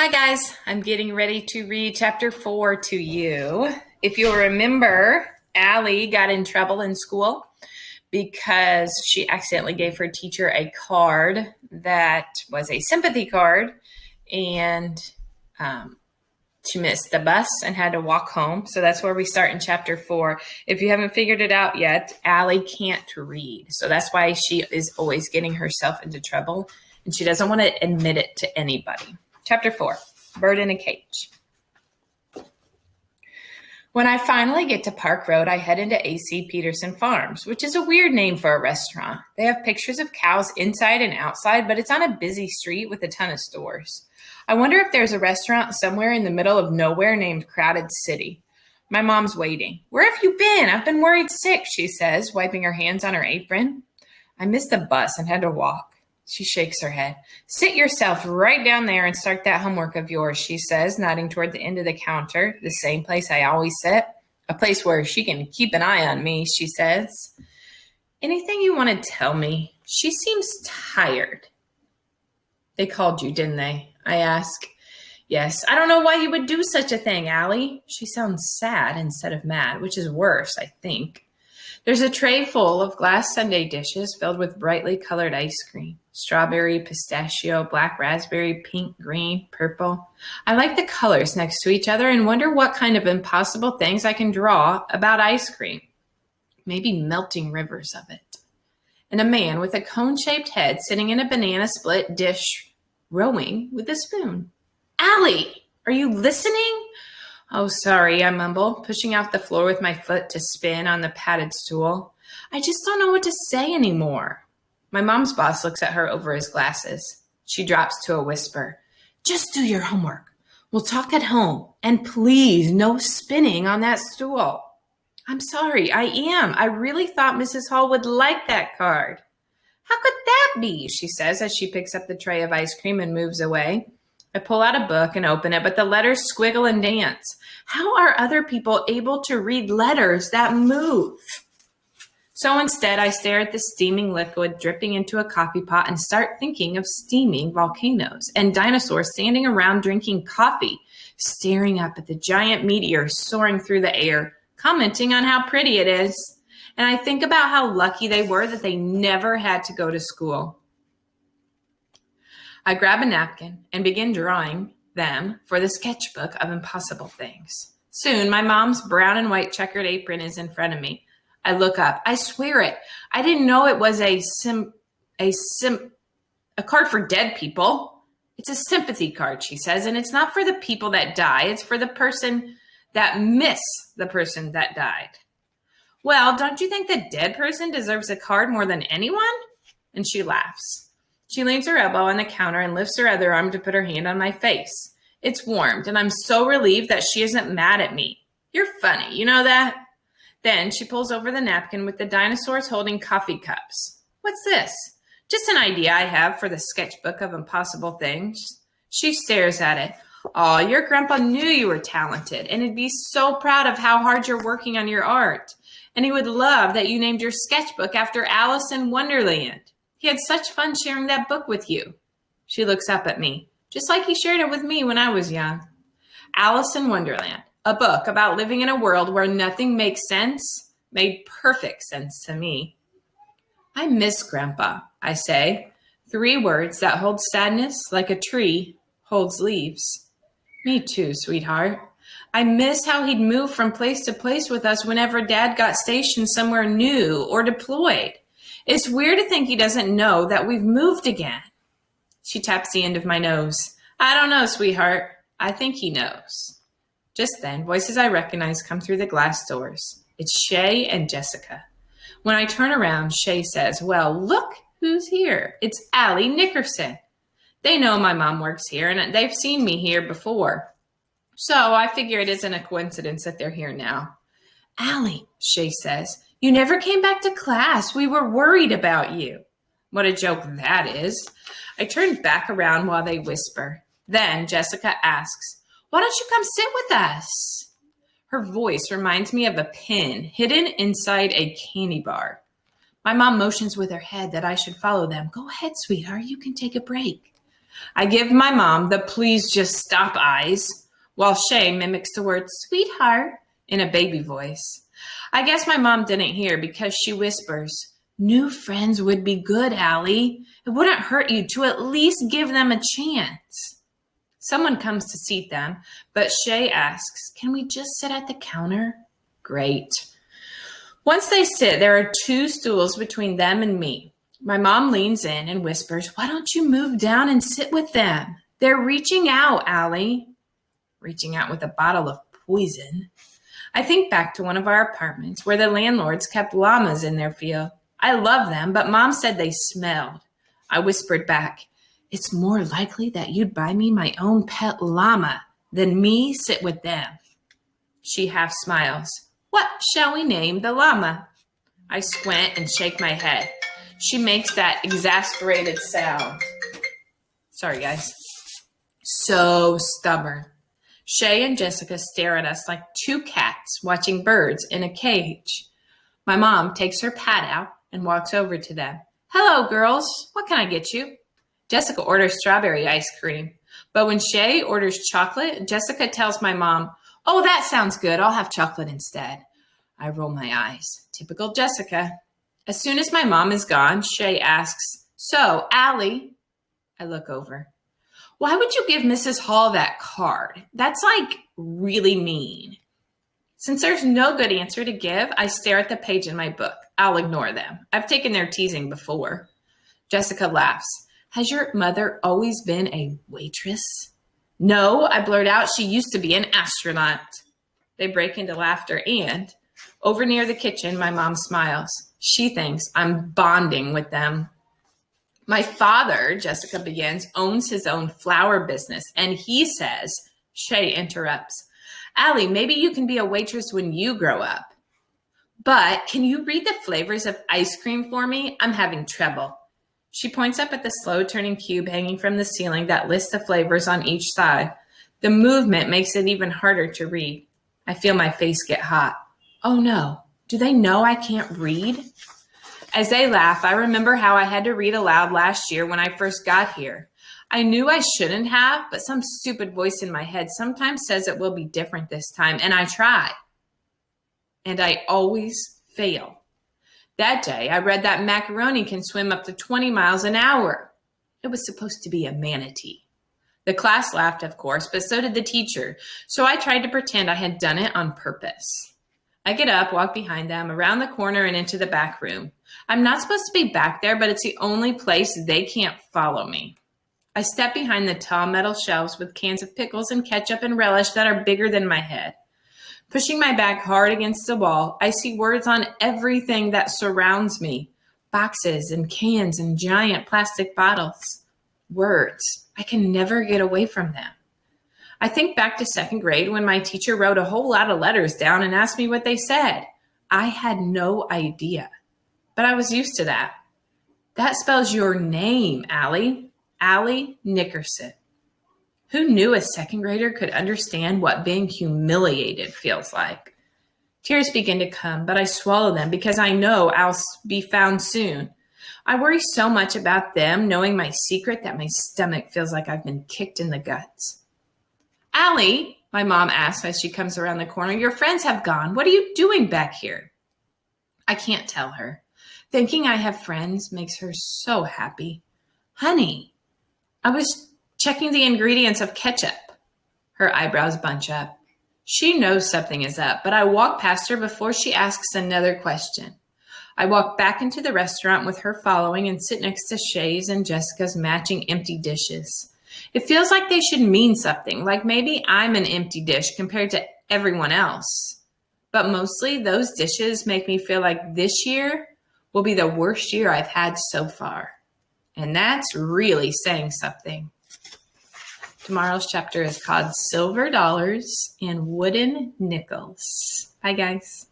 Hi guys, I'm getting ready to read chapter 4 to you. If you'll remember, Allie got in trouble in school because she accidentally gave her teacher a card that was a sympathy card, and she missed the bus and had to walk home. So that's where we start in chapter 4. If you haven't figured it out yet, Allie can't read. So that's why she is always getting herself into trouble, and she doesn't want to admit it to anybody. Chapter 4, Bird in a Cage. When I finally get to Park Road, I head into A.C. Peterson Farms, which is a weird name for a restaurant. They have pictures of cows inside and outside, but it's on a busy street with a ton of stores. I wonder if there's a restaurant somewhere in the middle of nowhere named Crowded City. My mom's waiting. "Where have you been? I've been worried sick," she says, wiping her hands on her apron. "I missed the bus and had to walk." She shakes her head. "Sit yourself right down there and start that homework of yours," she says, nodding toward the end of the counter, the same place I always sit. "A place where she can keep an eye on me," she says. "Anything you want to tell me?" She seems tired. "They called you, didn't they?" I ask. "Yes. I don't know why you would do such a thing, Allie." She sounds sad instead of mad, which is worse, I think. There's a tray full of glass sundae dishes filled with brightly colored ice cream. Strawberry, pistachio, black raspberry, pink, green, purple. I like the colors next to each other and wonder what kind of impossible things I can draw about ice cream. Maybe melting rivers of it. And a man with a cone-shaped head sitting in a banana split dish, rowing with a spoon. "Allie, are you listening?" "Oh, sorry," I mumble, pushing off the floor with my foot to spin on the padded stool. I just don't know what to say anymore. My mom's boss looks at her over his glasses. She drops to a whisper. "Just do your homework. We'll talk at home. And please, no spinning on that stool." "I'm sorry, I am. I really thought Mrs. Hall would like that card." "How could that be?" she says as she picks up the tray of ice cream and moves away. I pull out a book and open it, but the letters squiggle and dance. How are other people able to read letters that move? So instead, I stare at the steaming liquid dripping into a coffee pot and start thinking of steaming volcanoes and dinosaurs standing around drinking coffee, staring up at the giant meteor soaring through the air, commenting on how pretty it is. And I think about how lucky they were that they never had to go to school. I grab a napkin and begin drawing them for the sketchbook of impossible things. Soon, my mom's brown and white checkered apron is in front of me. I look up. I swear it. I didn't know it was a card for dead people. "It's a sympathy card," she says, "and it's not for the people that die. It's for the person that miss the person that died." "Well, don't you think the dead person deserves a card more than anyone?" And she laughs. She leans her elbow on the counter and lifts her other arm to put her hand on my face. It's warmed, and I'm so relieved that she isn't mad at me. "You're funny, you know that?" Then she pulls over the napkin with the dinosaurs holding coffee cups. "What's this?" "Just an idea I have for the sketchbook of impossible things." She stares at it. "Aw, your grandpa knew you were talented, and he'd be so proud of how hard you're working on your art. And he would love that you named your sketchbook after Alice in Wonderland. He had such fun sharing that book with you." She looks up at me, just like he shared it with me when I was young. Alice in Wonderland, a book about living in a world where nothing makes sense, made perfect sense to me. "I miss Grandpa," I say. 3 words that hold sadness like a tree holds leaves. "Me too, sweetheart. I miss how he'd move from place to place with us whenever Dad got stationed somewhere new or deployed. It's weird to think he doesn't know that we've moved again." She taps the end of my nose. "I don't know, sweetheart. I think he knows." Just then, voices I recognize come through the glass doors. It's Shay and Jessica. When I turn around, Shay says, "Well, look who's here. It's Allie Nickerson." They know my mom works here, and they've seen me here before. So I figure it isn't a coincidence that they're here now. "Allie," Shay says, "you never came back to class. We were worried about you." What a joke that is. I turn back around while they whisper. Then Jessica asks, "Why don't you come sit with us?" Her voice reminds me of a pin hidden inside a candy bar. My mom motions with her head that I should follow them. "Go ahead, sweetheart. You can take a break." I give my mom the please just stop eyes, while Shay mimics the word sweetheart in a baby voice. I guess my mom didn't hear because she whispers, new friends would be good, Allie. It wouldn't hurt you to at least give them a chance. Someone comes to seat them, but Shay asks, can we just sit at the counter? Great. Once they sit, there are 2 stools between them and me. My mom leans in and whispers, why don't you move down and sit with them? They're reaching out, Allie. Reaching out with a bottle of poison. I think back to one of our apartments where the landlords kept llamas in their field. I love them, but Mom said they smelled. I whispered back, it's more likely that you'd buy me my own pet llama than me sit with them. She half smiles. What shall we name the llama? I squint and shake my head. She makes that exasperated sound. Sorry, guys. So stubborn. Shay and Jessica stare at us like 2 cats watching birds in a cage. My mom takes her pad out and walks over to them. Hello, girls. What can I get you? Jessica orders strawberry ice cream. But when Shay orders chocolate, Jessica tells my mom, oh, that sounds good. I'll have chocolate instead. I roll my eyes. Typical Jessica. As soon as my mom is gone, Shay asks, so, Allie, I look over. Why would you give Mrs. Hall that card? That's like really mean. Since there's no good answer to give, I stare at the page in my book. I'll ignore them. I've taken their teasing before. Jessica laughs. Has your mother always been a waitress? No, I blurt out. She used to be an astronaut. They break into laughter and, over near the kitchen, my mom smiles. She thinks I'm bonding with them. My father, Jessica begins, owns his own flower business, and he says, Shay interrupts, Allie, maybe you can be a waitress when you grow up. But can you read the flavors of ice cream for me? I'm having trouble. She points up at the slow-turning cube hanging from the ceiling that lists the flavors on each side. The movement makes it even harder to read. I feel my face get hot. Oh no, do they know I can't read? As they laugh, I remember how I had to read aloud last year when I first got here. I knew I shouldn't have, but some stupid voice in my head sometimes says it will be different this time, and I try. And I always fail. That day, I read that macaroni can swim up to 20 miles an hour. It was supposed to be a manatee. The class laughed, of course, but so did the teacher, so I tried to pretend I had done it on purpose. I get up, walk behind them, around the corner, and into the back room. I'm not supposed to be back there, but it's the only place they can't follow me. I step behind the tall metal shelves with cans of pickles and ketchup and relish that are bigger than my head. Pushing my back hard against the wall, I see words on everything that surrounds me. Boxes and cans and giant plastic bottles. Words. I can never get away from them. I think back to 2nd grade when my teacher wrote a whole lot of letters down and asked me what they said. I had no idea, but I was used to that. That spells your name, Allie. Allie Nickerson. Who knew a 2nd grader could understand what being humiliated feels like? Tears begin to come, but I swallow them because I know I'll be found soon. I worry so much about them knowing my secret that my stomach feels like I've been kicked in the guts. Allie, my mom asks as she comes around the corner, your friends have gone. What are you doing back here? I can't tell her. Thinking I have friends makes her so happy. Honey, I was checking the ingredients of ketchup. Her eyebrows bunch up. She knows something is up, but I walk past her before she asks another question. I walk back into the restaurant with her following and sit next to Shay's and Jessica's matching empty dishes. It feels like they should mean something, like maybe I'm an empty dish compared to everyone else. But mostly those dishes make me feel like this year will be the worst year I've had so far. And that's really saying something. Tomorrow's chapter is called Silver Dollars and Wooden Nickels. Bye, guys.